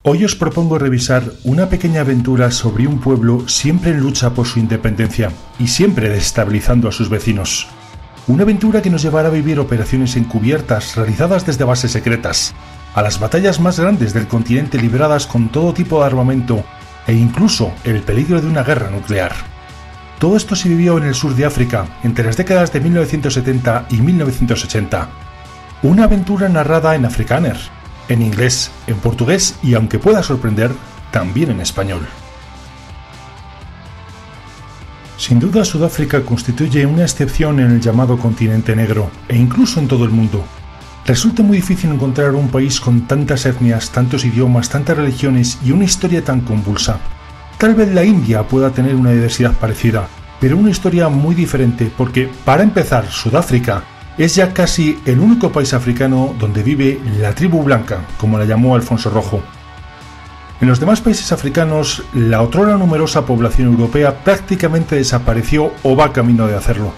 Hoy os propongo revisar una pequeña aventura sobre un pueblo siempre en lucha por su independencia y siempre desestabilizando a sus vecinos. Una aventura que nos llevará a vivir operaciones encubiertas realizadas desde bases secretas, a las batallas más grandes del continente libradas con todo tipo de armamento e incluso el peligro de una guerra nuclear. Todo esto se vivió en el sur de África entre las décadas de 1970 y 1980. Una aventura narrada en afrikáner, en inglés, en portugués y, aunque pueda sorprender, también en español. Sin duda, Sudáfrica constituye una excepción en el llamado continente negro, e incluso en todo el mundo. Resulta muy difícil encontrar un país con tantas etnias, tantos idiomas, tantas religiones y una historia tan convulsa. Tal vez la India pueda tener una diversidad parecida, pero una historia muy diferente porque, para empezar, Sudáfrica es ya casi el único país africano donde vive la tribu blanca, como la llamó Alfonso Rojo. En los demás países africanos, la otrora numerosa población europea prácticamente desapareció o va camino de hacerlo.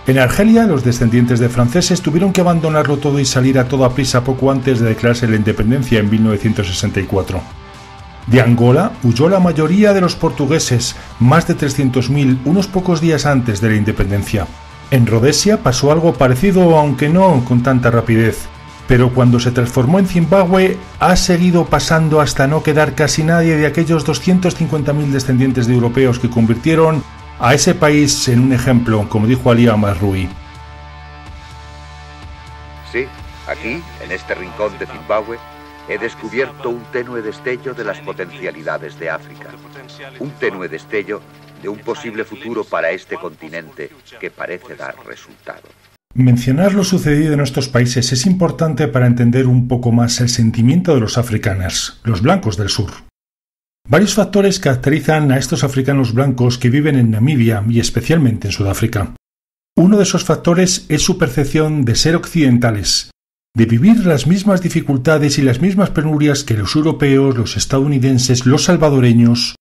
En Argelia, los descendientes de franceses tuvieron que abandonarlo todo y salir a toda prisa poco antes de declararse la independencia en 1964. De Angola huyó la mayoría de los portugueses, más de 300.000, unos pocos días antes de la independencia. En Rodesia pasó algo parecido, aunque no con tanta rapidez, pero cuando se transformó en Zimbabue ha seguido pasando hasta no quedar casi nadie de aquellos 250.000 descendientes de europeos que convirtieron a ese país en un ejemplo, como dijo Ali Amarrui. Sí, aquí, en este rincón de Zimbabue, he descubierto un tenue destello de las potencialidades de África. Un tenue destello de un posible futuro para este continente que parece dar resultado. Mencionar lo sucedido en estos países es importante para entender un poco más el sentimiento de los afrikaners, los blancos del sur. Varios factores caracterizan a estos africanos blancos que viven en Namibia y especialmente en Sudáfrica. Uno de esos factores es su percepción de ser occidentales, de vivir las mismas dificultades y las mismas penurias que los europeos, los estadounidenses, los salvadoreños.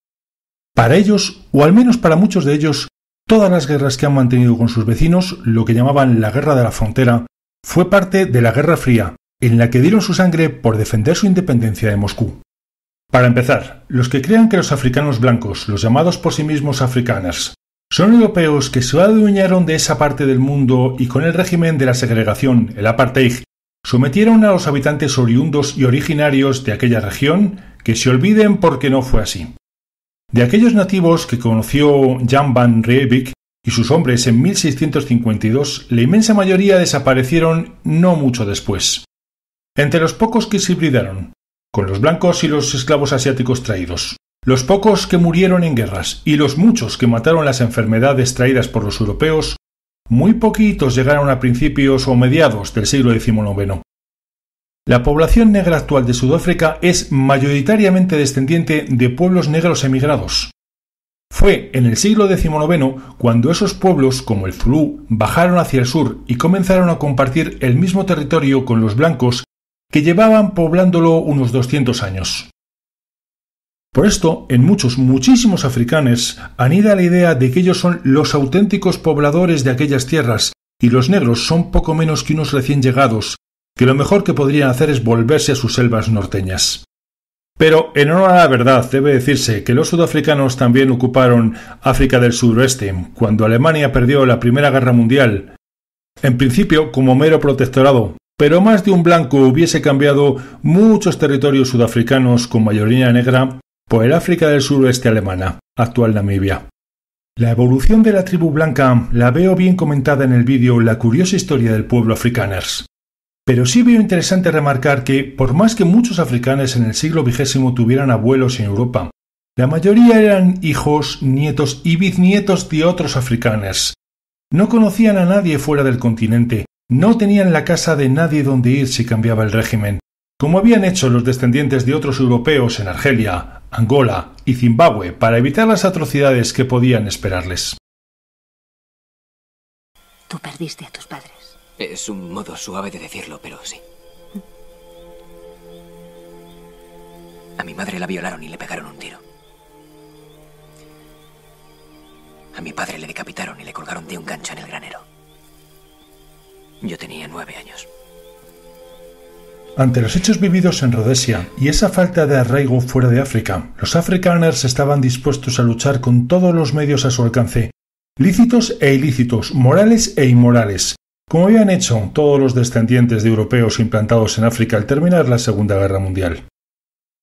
Para ellos, o al menos para muchos de ellos, todas las guerras que han mantenido con sus vecinos, lo que llamaban la Guerra de la Frontera, fue parte de la Guerra Fría, en la que dieron su sangre por defender su independencia de Moscú. Para empezar, los que crean que los africanos blancos, los llamados por sí mismos afrikaners, son europeos que se adueñaron de esa parte del mundo y con el régimen de la segregación, el apartheid, sometieron a los habitantes oriundos y originarios de aquella región, que se olviden porque no fue así. De aquellos nativos que conoció Jan van Riebeeck y sus hombres en 1652, la inmensa mayoría desaparecieron no mucho después. Entre los pocos que se hibridaron, con los blancos y los esclavos asiáticos traídos, los pocos que murieron en guerras y los muchos que mataron las enfermedades traídas por los europeos, muy poquitos llegaron a principios o mediados del siglo XIX. La población negra actual de Sudáfrica es mayoritariamente descendiente de pueblos negros emigrados. Fue en el siglo XIX cuando esos pueblos, como el Zulú, bajaron hacia el sur y comenzaron a compartir el mismo territorio con los blancos que llevaban poblándolo unos 200 años. Por esto, en muchísimos africanos anida la idea de que ellos son los auténticos pobladores de aquellas tierras y los negros son poco menos que unos recién llegados, que lo mejor que podrían hacer es volverse a sus selvas norteñas. Pero, en honor a la verdad, debe decirse que los sudafricanos también ocuparon África del Suroeste, cuando Alemania perdió la Primera Guerra Mundial, en principio como mero protectorado, pero más de un blanco hubiese cambiado muchos territorios sudafricanos con mayoría negra por el África del Suroeste alemana, actual Namibia. La evolución de la tribu blanca la veo bien comentada en el vídeo La curiosa historia del pueblo afrikaners. Pero sí veo interesante remarcar que, por más que muchos africanos en el siglo XX tuvieran abuelos en Europa, la mayoría eran hijos, nietos y bisnietos de otros afrikaners. No conocían a nadie fuera del continente, no tenían la casa de nadie donde ir si cambiaba el régimen, como habían hecho los descendientes de otros europeos en Argelia, Angola y Zimbabue para evitar las atrocidades que podían esperarles. Tú perdiste a tus padres. Es un modo suave de decirlo, pero sí. A mi madre la violaron y le pegaron un tiro. A mi padre le decapitaron y le colgaron de un gancho en el granero. Yo tenía 9 años. Ante los hechos vividos en Rodesia y esa falta de arraigo fuera de África, los Afrikaners estaban dispuestos a luchar con todos los medios a su alcance, lícitos e ilícitos, morales e inmorales, como habían hecho todos los descendientes de europeos implantados en África al terminar la Segunda Guerra Mundial.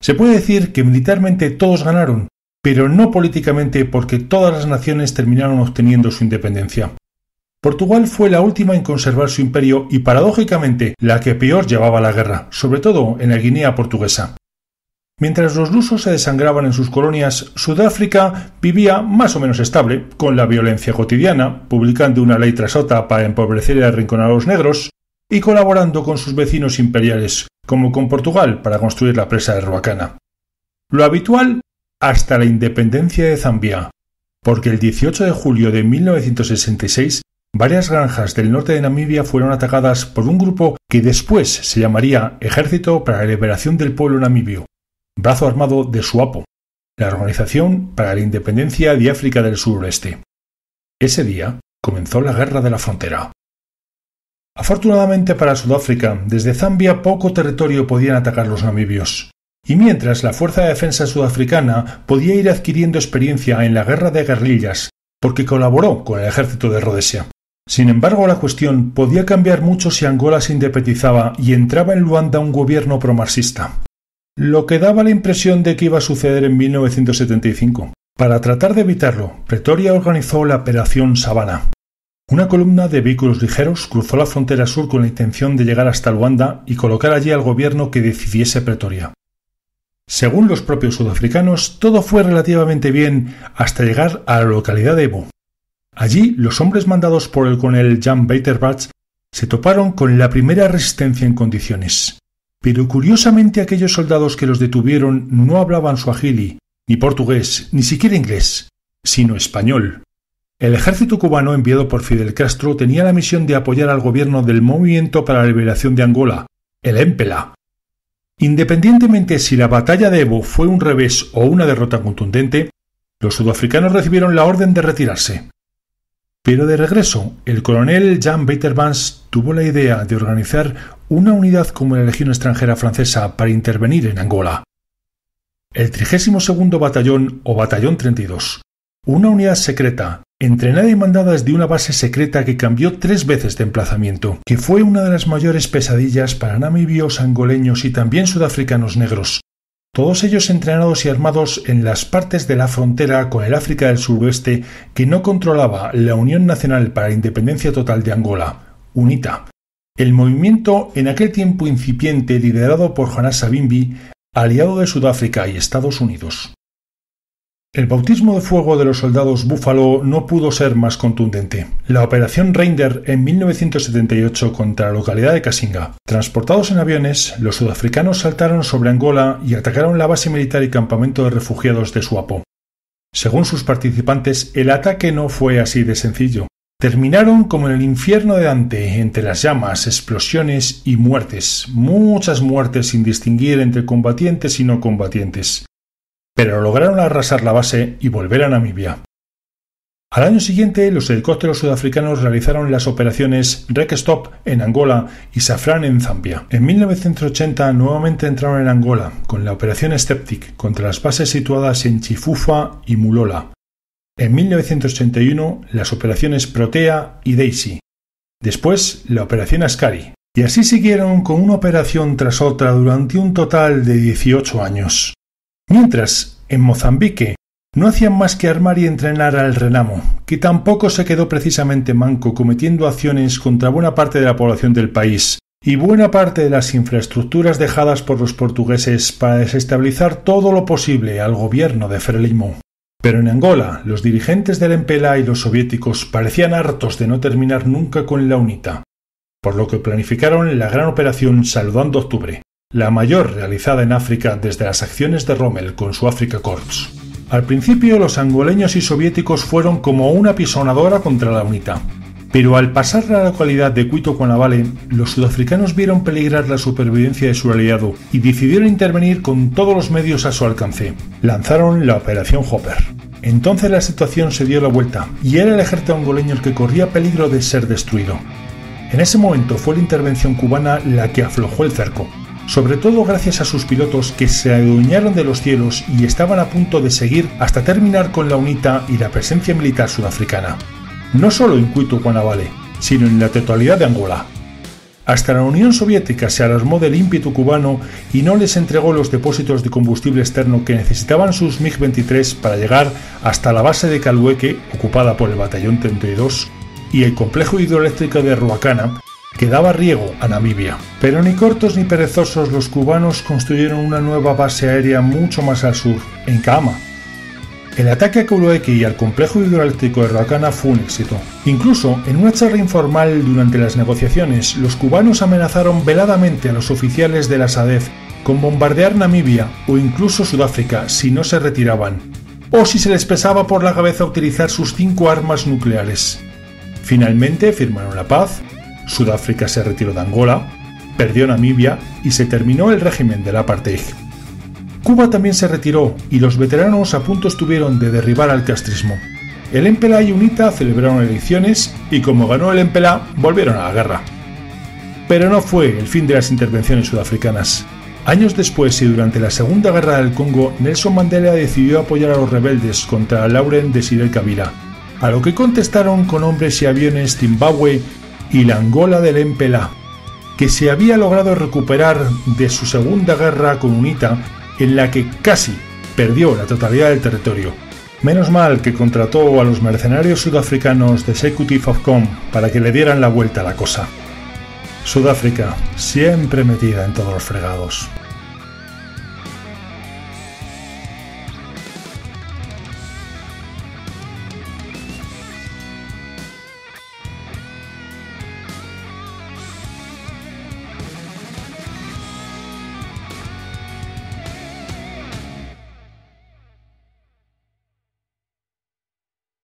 Se puede decir que militarmente todos ganaron, pero no políticamente, porque todas las naciones terminaron obteniendo su independencia. Portugal fue la última en conservar su imperio y, paradójicamente, la que peor llevaba la guerra, sobre todo en la Guinea portuguesa. Mientras los lusos se desangraban en sus colonias, Sudáfrica vivía más o menos estable, con la violencia cotidiana, publicando una ley tras otra para empobrecer y arrinconar a los negros, y colaborando con sus vecinos imperiales, como con Portugal, para construir la presa de Ruacana. Lo habitual hasta la independencia de Zambia, porque el 18 de julio de 1966 varias granjas del norte de Namibia fueron atacadas por un grupo que después se llamaría Ejército para la Liberación del Pueblo Namibio, brazo armado de SWAPO, la Organización para la Independencia de África del Suroeste. Ese día comenzó la Guerra de la Frontera. Afortunadamente para Sudáfrica, desde Zambia poco territorio podían atacar los namibios, y mientras la Fuerza de Defensa Sudafricana podía ir adquiriendo experiencia en la guerra de guerrillas, porque colaboró con el ejército de Rodesia. Sin embargo, la cuestión podía cambiar mucho si Angola se independizaba y entraba en Luanda un gobierno promarxista, lo que daba la impresión de que iba a suceder en 1975. Para tratar de evitarlo, Pretoria organizó la Operación Savannah. Una columna de vehículos ligeros cruzó la frontera sur con la intención de llegar hasta Luanda y colocar allí al gobierno que decidiese Pretoria. Según los propios sudafricanos, todo fue relativamente bien hasta llegar a la localidad de Ebo. Allí, los hombres mandados por el coronel Jan Beiterbach se toparon con la primera resistencia en condiciones. Pero curiosamente aquellos soldados que los detuvieron no hablaban suajili, ni portugués, ni siquiera inglés, sino español. El ejército cubano enviado por Fidel Castro tenía la misión de apoyar al gobierno del Movimiento para la Liberación de Angola, el MPLA. Independientemente si la batalla de Ebo fue un revés o una derrota contundente, los sudafricanos recibieron la orden de retirarse. Pero de regreso, el coronel Jan Beiterbach tuvo la idea de organizar una unidad como la Legión Extranjera Francesa para intervenir en Angola. El 32º Batallón o Batallón 32, una unidad secreta, entrenada y mandada desde una base secreta que cambió 3 veces de emplazamiento, que fue una de las mayores pesadillas para namibios, angoleños y también sudafricanos negros. Todos ellos entrenados y armados en las partes de la frontera con el África del Suroeste que no controlaba la Unión Nacional para la Independencia Total de Angola, UNITA, el movimiento en aquel tiempo incipiente liderado por Jonas Savimbi, aliado de Sudáfrica y Estados Unidos. El bautismo de fuego de los soldados Búfalo no pudo ser más contundente. La Operación Reinder en 1978 contra la localidad de Kasinga. Transportados en aviones, los sudafricanos saltaron sobre Angola y atacaron la base militar y campamento de refugiados de SWAPO. Según sus participantes, el ataque no fue así de sencillo. Terminaron como en el infierno de Dante, entre las llamas, explosiones y muertes. Muchas muertes sin distinguir entre combatientes y no combatientes. Pero lograron arrasar la base y volver a Namibia. Al año siguiente, los helicópteros sudafricanos realizaron las operaciones Rec Stop en Angola y Safran en Zambia. En 1980 nuevamente entraron en Angola con la operación Skeptic contra las bases situadas en Chifufa y Mulola. En 1981 las operaciones Protea y Daisy. Después la operación Ascari. Y así siguieron con una operación tras otra durante un total de 18 años. Mientras, en Mozambique, no hacían más que armar y entrenar al Renamo, que tampoco se quedó precisamente manco cometiendo acciones contra buena parte de la población del país y buena parte de las infraestructuras dejadas por los portugueses para desestabilizar todo lo posible al gobierno de Frelimo. Pero en Angola, los dirigentes del MPLA y los soviéticos parecían hartos de no terminar nunca con la UNITA, por lo que planificaron la gran operación Saludando Octubre, la mayor realizada en África desde las acciones de Rommel con su Afrika Korps. Al principio los angoleños y soviéticos fueron como una pisonadora contra la UNITA, pero al pasar la localidad de Cuito Cuanavale, los sudafricanos vieron peligrar la supervivencia de su aliado y decidieron intervenir con todos los medios a su alcance. Lanzaron la Operación Hopper. Entonces la situación se dio la vuelta y era el ejército angoleño el que corría peligro de ser destruido. En ese momento fue la intervención cubana la que aflojó el cerco, sobre todo gracias a sus pilotos que se adueñaron de los cielos y estaban a punto de seguir hasta terminar con la UNITA y la presencia militar sudafricana, no solo en Cuito-Cuanavale, sino en la totalidad de Angola. Hasta la Unión Soviética se alarmó del ímpetu cubano y no les entregó los depósitos de combustible externo que necesitaban sus MiG-23 para llegar hasta la base de Calueque, ocupada por el Batallón 32, y el complejo hidroeléctrico de Ruacana, que daba riego a Namibia. Pero ni cortos ni perezosos, los cubanos construyeron una nueva base aérea mucho más al sur, en Kahama. El ataque a Calueque y al complejo hidroeléctrico de Ruacana fue un éxito. Incluso, en una charla informal durante las negociaciones, los cubanos amenazaron veladamente a los oficiales de la SADC con bombardear Namibia o incluso Sudáfrica si no se retiraban, o si se les pesaba por la cabeza utilizar sus 5 armas nucleares. Finalmente firmaron la paz, Sudáfrica se retiró de Angola, perdió Namibia y se terminó el régimen del apartheid. Cuba también se retiró y los veteranos a punto estuvieron de derribar al castrismo. El MPLA y UNITA celebraron elecciones y como ganó el MPLA volvieron a la guerra. Pero no fue el fin de las intervenciones sudafricanas. Años después y durante la Segunda Guerra del Congo, Nelson Mandela decidió apoyar a los rebeldes contra Laurent Desire Kabila, a lo que contestaron con hombres y aviones Zimbabue y la Angola del MPLA, que se había logrado recuperar de su segunda guerra con UNITA, en la que casi perdió la totalidad del territorio. Menos mal que contrató a los mercenarios sudafricanos de Executive Ofcom para que le dieran la vuelta a la cosa. Sudáfrica, siempre metida en todos los fregados.